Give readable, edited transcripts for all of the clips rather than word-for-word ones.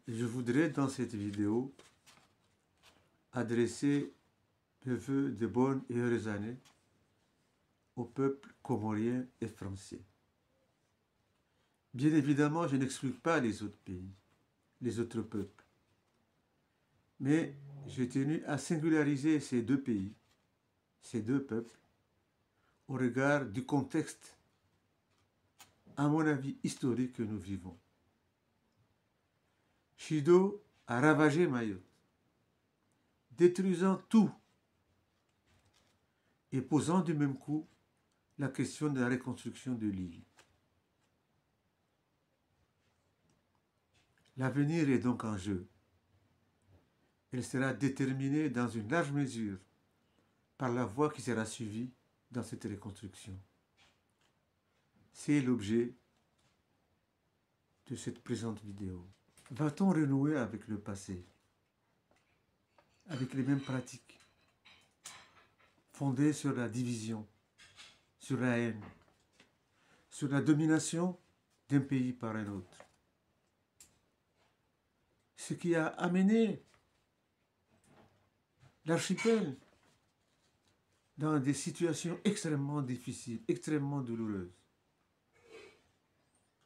Je voudrais dans cette vidéo adresser mes vœux de bonnes et heureuses années au peuple comorien et français. Bien évidemment, je n'exclus pas les autres pays, les autres peuples. Mais j'ai tenu à singulariser ces deux pays, ces deux peuples, au regard du contexte, à mon avis, historique que nous vivons. Chido a ravagé Mayotte, détruisant tout et posant du même coup la question de la reconstruction de l'île. L'avenir est donc en jeu. Elle sera déterminée dans une large mesure par la voie qui sera suivie dans cette reconstruction. C'est l'objet de cette présente vidéo. Va-t-on renouer avec le passé, avec les mêmes pratiques, fondées sur la division, sur la haine, sur la domination d'un pays par un autre? Ce qui a amené l'archipel dans des situations extrêmement difficiles, extrêmement douloureuses.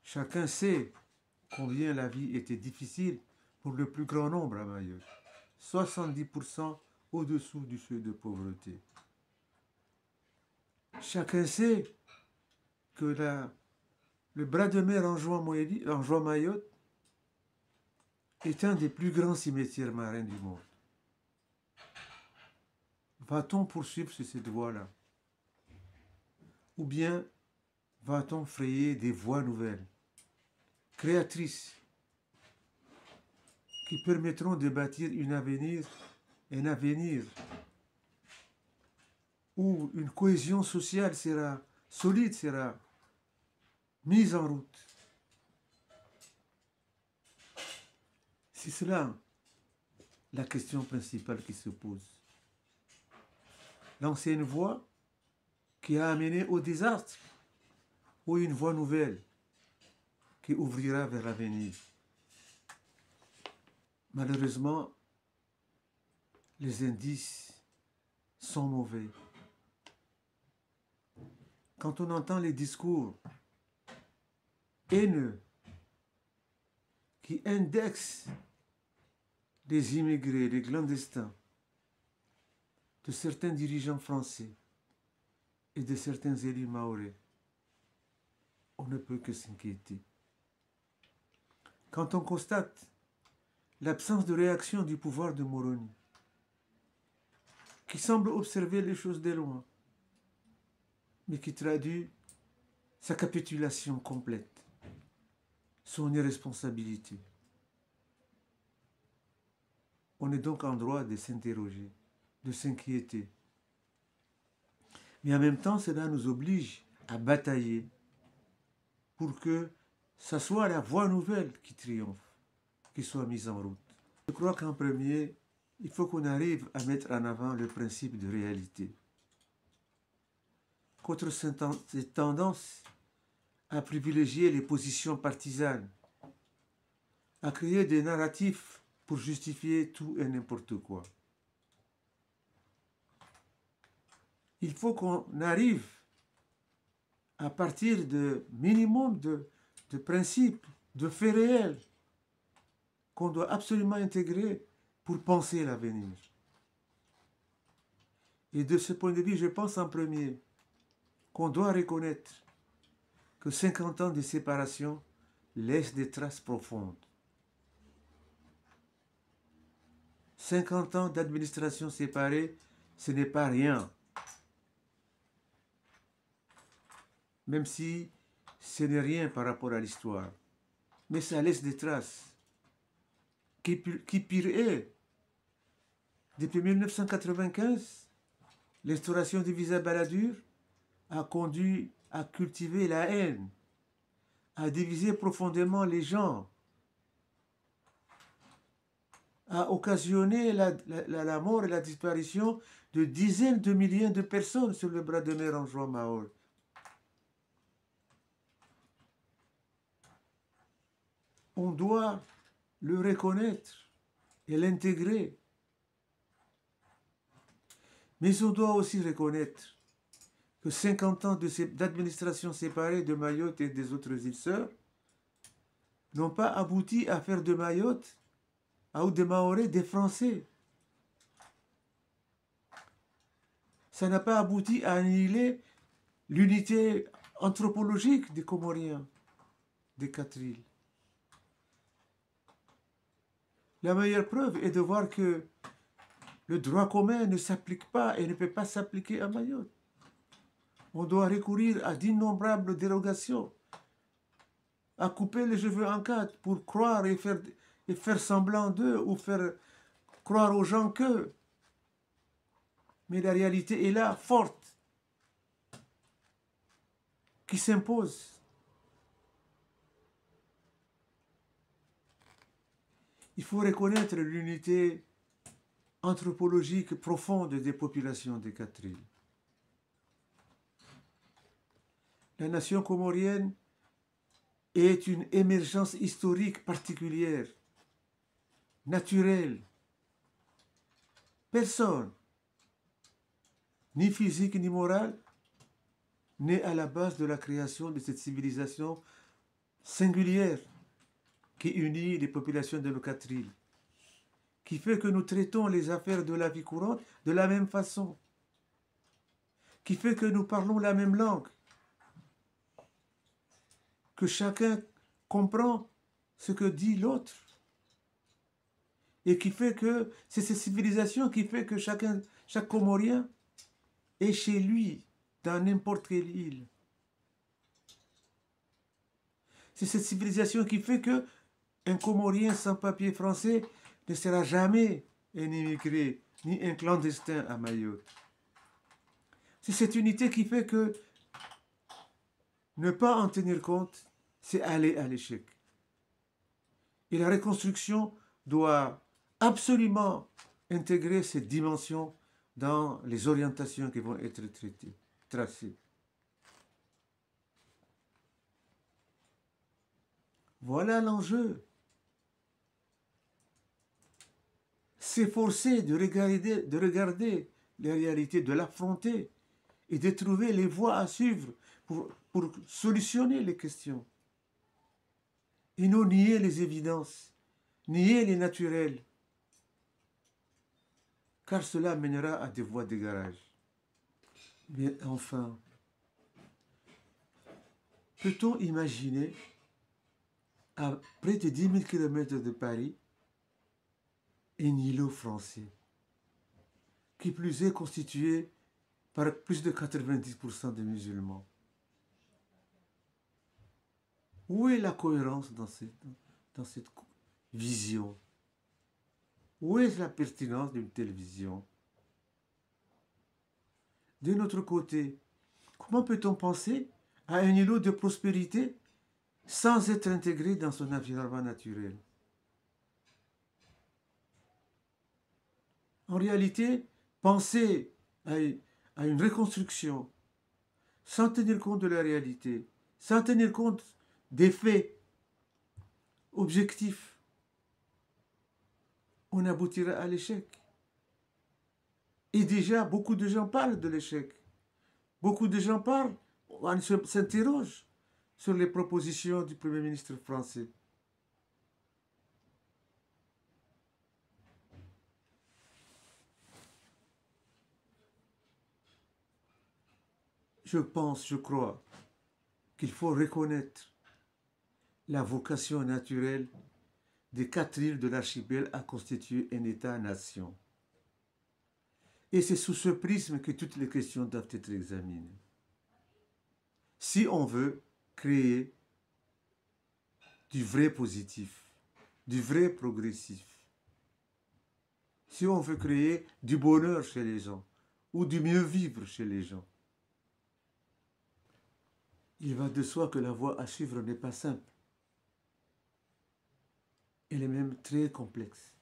Chacun sait combien la vie était difficile pour le plus grand nombre à Mayotte. 70% au-dessous du seuil de pauvreté. Chacun sait que le bras de mer en juin Mayotte est un des plus grands cimetières marins du monde. Va-t-on poursuivre sur cette voie-là? Ou bien va-t-on frayer des voies nouvelles, créatrices, qui permettront de bâtir un avenir où une cohésion sociale sera solide, sera mise en route? C'est cela la question principale qui se pose. L'ancienne voie qui a amené au désastre ou une voie nouvelle qui ouvrira vers l'avenir? Malheureusement, les indices sont mauvais. Quand on entend les discours haineux qui indexent les immigrés, les clandestins, de certains dirigeants français et de certains élus mahorais, on ne peut que s'inquiéter. Quand on constate l'absence de réaction du pouvoir de Moroni, qui semble observer les choses de loin, mais qui traduit sa capitulation complète, son irresponsabilité. On est donc en droit de s'interroger, de s'inquiéter. Mais en même temps, cela nous oblige à batailler pour que ce soit la voie nouvelle qui triomphe, qui soit mise en route. Je crois qu'en premier, il faut qu'on arrive à mettre en avant le principe de réalité. Contre cette tendance à privilégier les positions partisanes, à créer des narratifs pour justifier tout et n'importe quoi. Il faut qu'on arrive à partir de minimum de principes, de faits réels qu'on doit absolument intégrer pour penser l'avenir. Et de ce point de vue, je pense en premier qu'on doit reconnaître que 50 ans de séparation laissent des traces profondes. 50 ans d'administration séparée, ce n'est pas rien. Même si ce n'est rien par rapport à l'histoire. Mais ça laisse des traces. Qui pire est, depuis 1995, l'instauration du visa Balladur a conduit à cultiver la haine, à diviser profondément les gens, a occasionné la mort et la disparition de dizaines de milliers de personnes sur le bras de mer en juin Mahorais. On doit le reconnaître et l'intégrer. Mais on doit aussi reconnaître que 50 ans d'administration séparée de Mayotte et des autres îles Sœurs n'ont pas abouti à faire de Mayotte, ou de Mahorais, des Français. Ça n'a pas abouti à annihiler l'unité anthropologique des Comoriens, des 4 îles. La meilleure preuve est de voir que le droit commun ne s'applique pas et ne peut pas s'appliquer à Mayotte. On doit recourir à d'innombrables dérogations, à couper les cheveux en quatre pour croire et faire semblant d'eux ou faire croire aux gens que. Mais la réalité est là, forte, qui s'impose. Il faut reconnaître l'unité anthropologique profonde des populations des 4 îles. La nation comorienne est une émergence historique particulière, naturelle. Personne, ni physique ni morale, n'est à la base de la création de cette civilisation singulière qui unit les populations de nos 4 îles, qui fait que nous traitons les affaires de la vie courante de la même façon, qui fait que nous parlons la même langue, que chacun comprend ce que dit l'autre, et qui fait que c'est cette civilisation qui fait que chaque Comorien est chez lui dans n'importe quelle île. C'est cette civilisation qui fait que un Comorien sans papier français ne sera jamais un immigré ni un clandestin à Mayotte. C'est cette unité qui fait que ne pas en tenir compte, c'est aller à l'échec. Et la reconstruction doit absolument intégrer cette dimension dans les orientations qui vont être tracées. Voilà l'enjeu. S'efforcer de regarder les réalités, de l'affronter et de trouver les voies à suivre pour solutionner les questions. Et non nier les évidences, nier les naturels, car cela mènera à des voies de garage. Mais enfin, peut-on imaginer, à près de 10 000 km de Paris, un îlot français, qui plus est constitué par plus de 90% de musulmans? Où est la cohérence dans cette vision? Où est la pertinence d'une telle vision? De notre côté, comment peut-on penser à un îlot de prospérité sans être intégré dans son environnement naturel? En réalité, penser à une reconstruction sans tenir compte de la réalité, sans tenir compte des faits objectifs, on aboutira à l'échec. Et déjà, beaucoup de gens parlent de l'échec. Beaucoup de gens s'interrogent sur les propositions du Premier ministre français. Je crois qu'il faut reconnaître la vocation naturelle des 4 îles de l'archipel à constituer un État-nation. Et c'est sous ce prisme que toutes les questions doivent être examinées. Si on veut créer du vrai positif, du vrai progressif, si on veut créer du bonheur chez les gens ou du mieux vivre chez les gens, il va de soi que la voie à suivre n'est pas simple. Elle est même très complexe.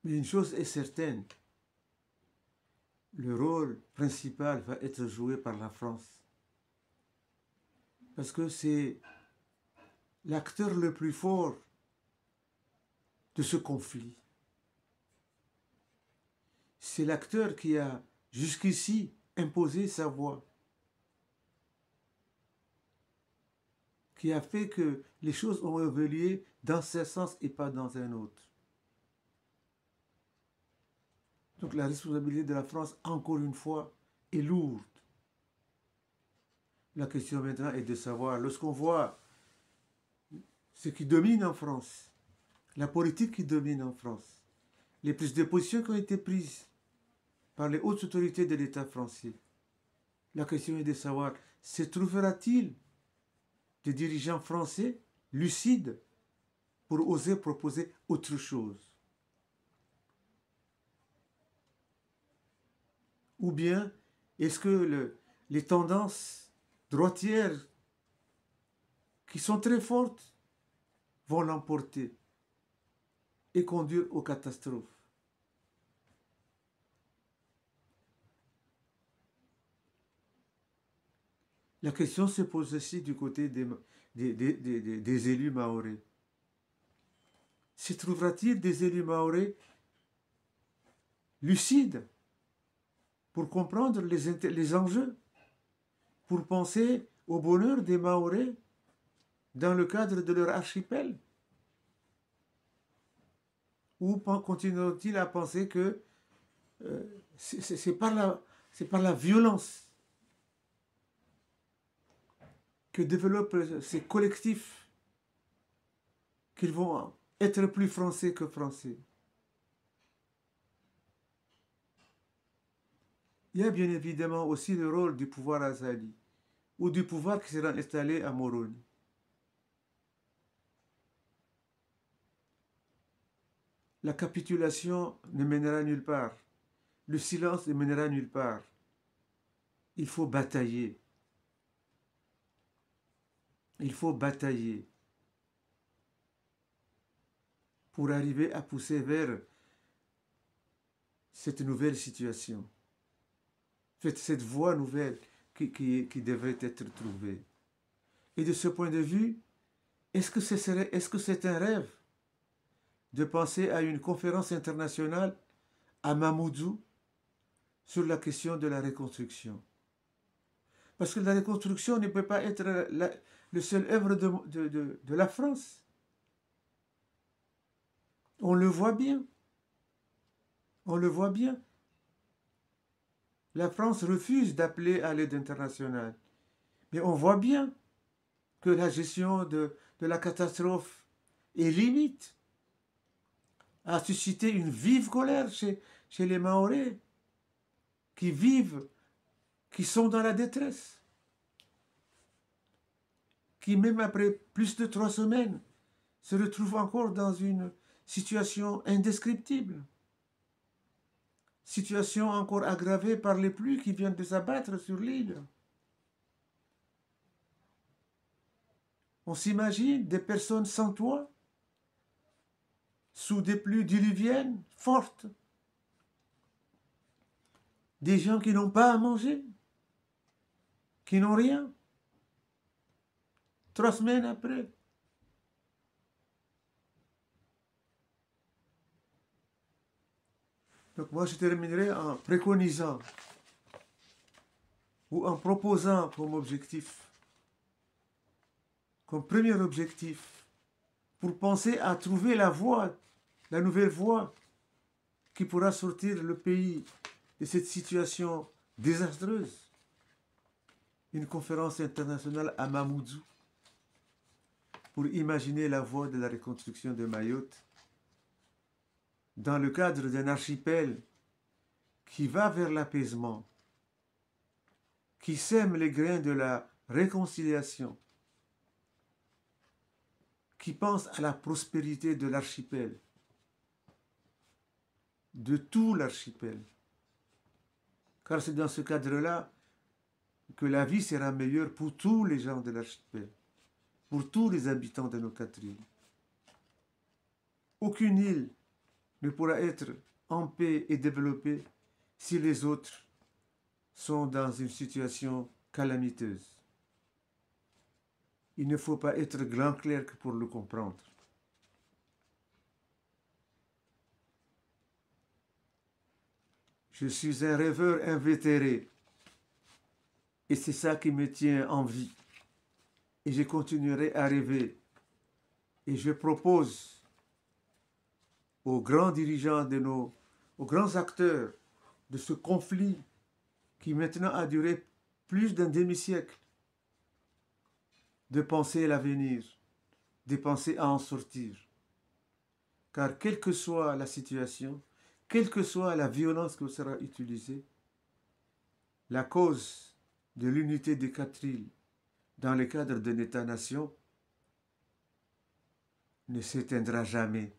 Mais une chose est certaine, le rôle principal va être joué par la France. Parce que c'est l'acteur le plus fort de ce conflit. C'est l'acteur qui a jusqu'ici imposé sa voix, qui a fait que les choses ont évolué dans ce sens et pas dans un autre. Donc la responsabilité de la France, encore une fois, est lourde. La question maintenant est de savoir, lorsqu'on voit ce qui domine en France, la politique qui domine en France, les prises de position qui ont été prises par les hautes autorités de l'État français, la question est de savoir, se trouvera-t-il des dirigeants français lucides pour oser proposer autre chose? Ou bien est-ce que les tendances droitières qui sont très fortes vont l'emporter et conduire aux catastrophes? La question se pose aussi du côté des élus mahorais. Se trouvera-t-il des élus mahorais lucides pour comprendre les enjeux, pour penser au bonheur des Mahorais dans le cadre de leur archipel? Ou continueront-ils à penser que c'est par la violence que développent ces collectifs qu'ils vont être plus français que français? Il y a bien évidemment aussi le rôle du pouvoir azali ou du pouvoir qui sera installé à Moroni. La capitulation ne mènera nulle part. Le silence ne mènera nulle part. Il faut batailler. Il faut batailler pour arriver à pousser vers cette nouvelle situation, cette voie nouvelle qui devrait être trouvée. Et de ce point de vue, est-ce que c'est un rêve de penser à une conférence internationale à Mamoudzou sur la question de la reconstruction? Parce que la reconstruction ne peut pas être le seul œuvre de la France. On le voit bien. On le voit bien. La France refuse d'appeler à l'aide internationale. Mais on voit bien que la gestion de la catastrophe est limite, a suscité une vive colère chez les Mahorais qui vivent, qui sont dans la détresse, qui même après plus de 3 semaines se retrouvent encore dans une situation indescriptible. Situation encore aggravée par les pluies qui viennent de s'abattre sur l'île. On s'imagine des personnes sans toit, sous des pluies diluviennes fortes, des gens qui n'ont pas à manger, qui n'ont rien. 3 semaines après. Donc moi je terminerai en préconisant ou en proposant comme objectif, comme premier objectif, pour penser à trouver la voie, la nouvelle voie qui pourra sortir le pays de cette situation désastreuse. Une conférence internationale à Mamoudzou pour imaginer la voie de la reconstruction de Mayotte dans le cadre d'un archipel qui va vers l'apaisement, qui sème les grains de la réconciliation, qui pense à la prospérité de l'archipel, de tout l'archipel. Car c'est dans ce cadre-là que la vie sera meilleure pour tous les gens de l'archipel, pour tous les habitants de nos 4 îles. Aucune île ne pourra être en paix et développée si les autres sont dans une situation calamiteuse. Il ne faut pas être grand clerc pour le comprendre. Je suis un rêveur invétéré. Et c'est ça qui me tient en vie. Et je continuerai à rêver. Et je propose aux grands dirigeants aux grands acteurs de ce conflit qui maintenant a duré plus d'un demi-siècle, de penser l'avenir, de penser à en sortir. Car quelle que soit la situation, quelle que soit la violence qui sera utilisée, la cause de l'unité des quatre îles dans le cadre d'un État-nation ne s'éteindra jamais.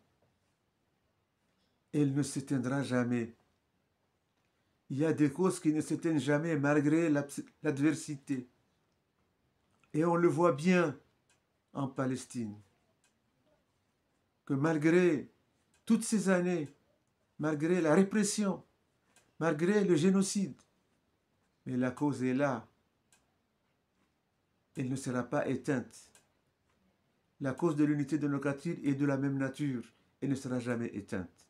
Elle ne s'éteindra jamais. Il y a des causes qui ne s'éteignent jamais malgré l'adversité. Et on le voit bien en Palestine, que malgré toutes ces années, malgré la répression, malgré le génocide, mais la cause est là. Elle ne sera pas éteinte. La cause de l'unité de nos quatre îles est de la même nature. Elle ne sera jamais éteinte.